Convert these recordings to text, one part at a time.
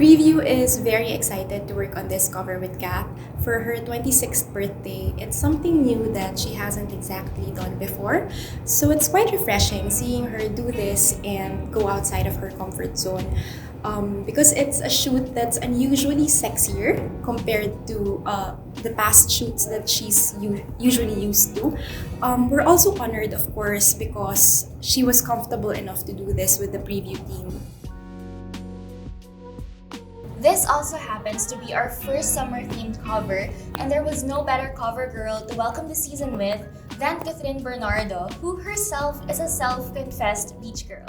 Preview is very excited to work on this cover with Kath. For her 26th birthday, it's something new that she hasn't exactly done before. So it's quite refreshing seeing her do this and go outside of her comfort zone. Because it's a shoot that's unusually sexier compared to the past shoots that she's usually used to. We're also honored, of course, because she was comfortable enough to do this with the preview team. This also happens to be our first summer-themed cover, and there was no better cover girl to welcome the season with than Kathryn Bernardo, who herself is a self-confessed beach girl.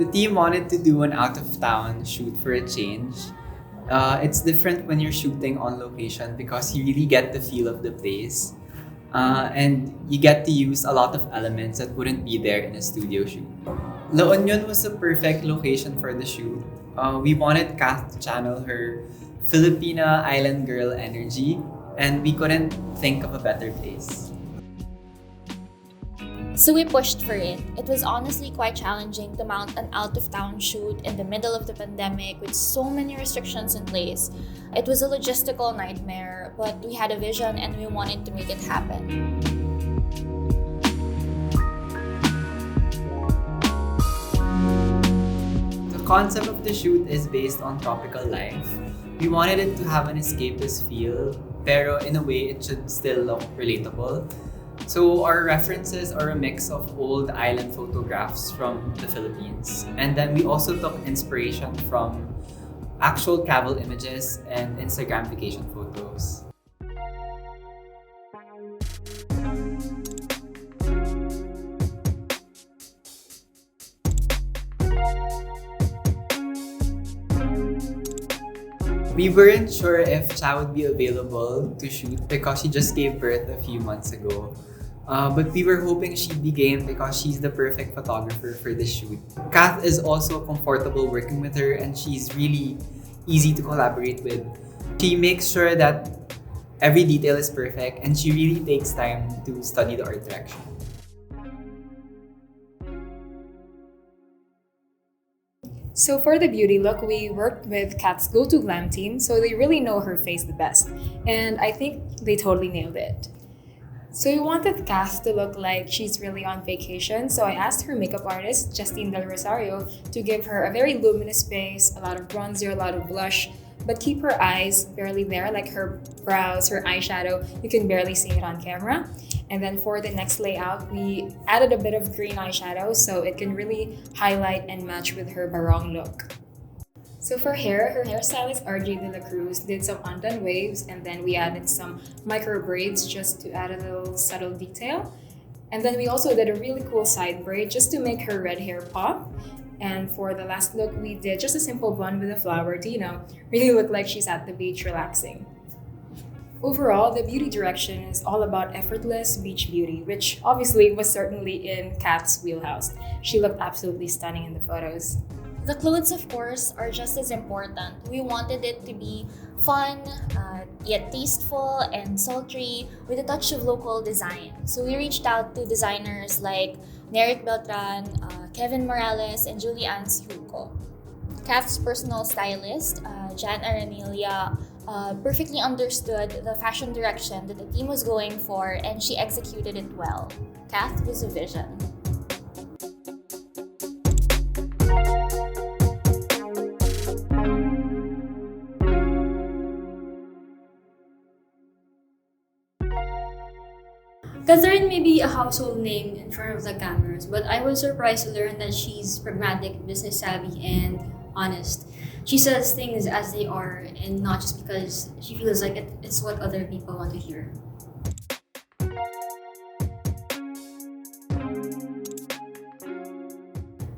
The team wanted to do an out-of-town shoot for a change. It's different when you're shooting on location because you really get the feel of the place. And you get to use a lot of elements that wouldn't be there in a studio shoot. La Union was a perfect location for the shoot. We wanted Kath to channel her Filipina island girl energy, and we couldn't think of a better place. So we pushed for it. It was honestly quite challenging to mount an out-of-town shoot in the middle of the pandemic with so many restrictions in place. It was a logistical nightmare, but we had a vision and we wanted to make it happen. The concept of the shoot is based on tropical life. We wanted it to have an escapist feel, pero in a way it should still look relatable. So our references are a mix of old island photographs from the Philippines. And then we also took inspiration from actual travel images and Instagram vacation photos. We weren't sure if Cha would be available to shoot because she just gave birth a few months ago. But we were hoping she'd be game because she's the perfect photographer for this shoot. Kath is also comfortable working with her and she's really easy to collaborate with. She makes sure that every detail is perfect and she really takes time to study the art direction. So for the beauty look, we worked with Kath's go-to glam team, so they really know her face the best. And I think they totally nailed it. So we wanted Kath to look like she's really on vacation, so I asked her makeup artist, Justine Del Rosario, to give her a very luminous face, a lot of bronzer, a lot of blush, but keep her eyes barely there, like her brows, her eyeshadow, you can barely see it on camera. And then for the next layout, we added a bit of green eyeshadow so it can really highlight and match with her barong look. So for hair, her hairstylist RJ Dela Cruz did some undone waves and then we added some micro braids just to add a little subtle detail. And then we also did a really cool side braid just to make her red hair pop. And for the last look, we did just a simple bun with a flower to, really look like she's at the beach relaxing. Overall, the beauty direction is all about effortless beach beauty, which obviously was certainly in Kath's wheelhouse. She looked absolutely stunning in the photos. The clothes, of course, are just as important. We wanted it to be fun, yet tasteful and sultry with a touch of local design. So we reached out to designers like Neric Beltran, Kevin Morales, and Julianne Sihuco. Kath's personal stylist, Jan Aranilla, perfectly understood the fashion direction that the team was going for and she executed it well. Kath was a vision. Kathryn may be a household name in front of the cameras, but I was surprised to learn that she's pragmatic, business savvy, and honest. She says things as they are and not just because she feels like it's what other people want to hear.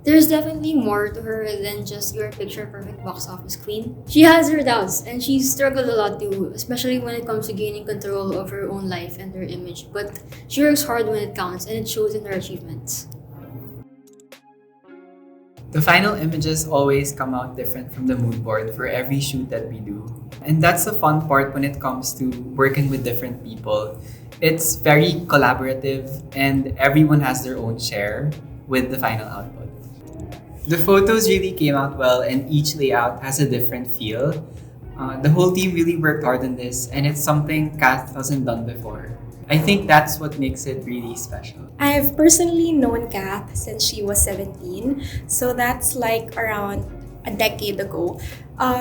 There's definitely more to her than just your picture perfect box office queen. She has her doubts and she's struggled a lot too, especially when it comes to gaining control of her own life and her image. But she works hard when it counts and it shows in her achievements. The final images always come out different from the mood board for every shoot that we do. And that's the fun part when it comes to working with different people. It's very collaborative and everyone has their own share with the final output. The photos really came out well and each layout has a different feel. The whole team really worked hard on this and it's something Kath hasn't done before. I think that's what makes it really special. I've personally known Kath since she was 17, so that's like around a decade ago.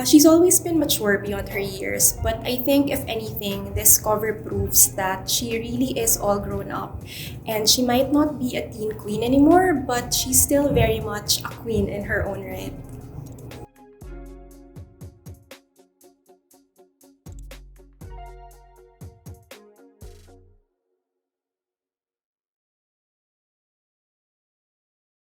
She's always been mature beyond her years, but I think if anything, this cover proves that she really is all grown up. And she might not be a teen queen anymore, but she's still very much a queen in her own right.